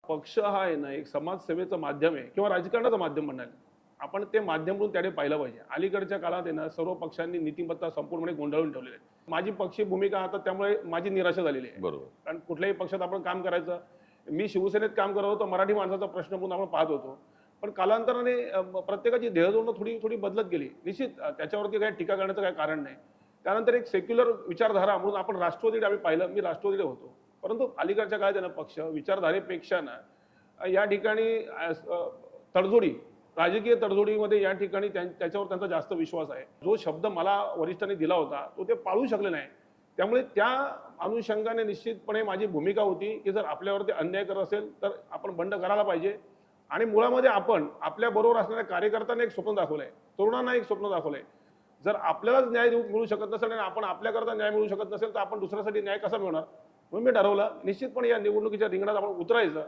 पक्ष हा आहे ना एक समाजसेवेचं माध्यम आहे किंवा राजकारणाचं माध्यम म्हणाल आपण ते माध्यम म्हणून त्याने पाहिलं पाहिजे. अलीकडच्या काळात आहे ना सर्व पक्षांनी नीतिमत्ता संपूर्णपणे गोंधळून ठेवलेली आहे. माझी पक्षीय भूमिका आता त्यामुळे माझी निराशा झालेली आहे. बरोबर. कारण कुठल्याही पक्षात आपण काम करायचं, मी शिवसेनेत काम करत होतो, मराठी माणसाचा प्रश्न म्हणून आपण पाहत होतो. पण कालांतराने प्रत्येकाची ध्येयधोरणं थोडी थोडी बदलत गेली. निश्चित त्याच्यावरती काही टीका करण्याचं काही कारण नाही. त्यानंतर एक सेक्युलर विचारधारा म्हणून आपण राष्ट्रवादीकडे आम्ही पाहिलं, मी राष्ट्रवादीकडे होतो. परंतु अलीकडच्या काळात ना पक्ष विचारधारेपेक्षा ना या ठिकाणी तडजोडी, राजकीय तडजोडीमध्ये या ठिकाणी त्याच्यावर त्यांचा जास्त विश्वास आहे. जो शब्द मला वरिष्ठांनी दिला होता तो ते पाळू शकले नाही. त्यामुळे त्या अनुषंगाने निश्चितपणे माझी भूमिका होती की जर आपल्यावरती अन्याय करत असेल तर आपण बंड करायला पाहिजे. आणि मुळामध्ये आपण आपल्या बरोबर असणाऱ्या कार्यकर्त्यांना एक स्वप्न दाखवलंय, तरुणांना एक स्वप्न दाखवलंय. जर आपल्यालाच न्याय मिळू शकत नसेल आणि आपण आपल्याकरता न्याय मिळू शकत नसेल तर आपण दुसऱ्यासाठी न्याय कसा मिळणार. म्हणून मी ठरवलं निश्चितपणे या निवडणुकीच्या रिंगणात आपण उतरायचं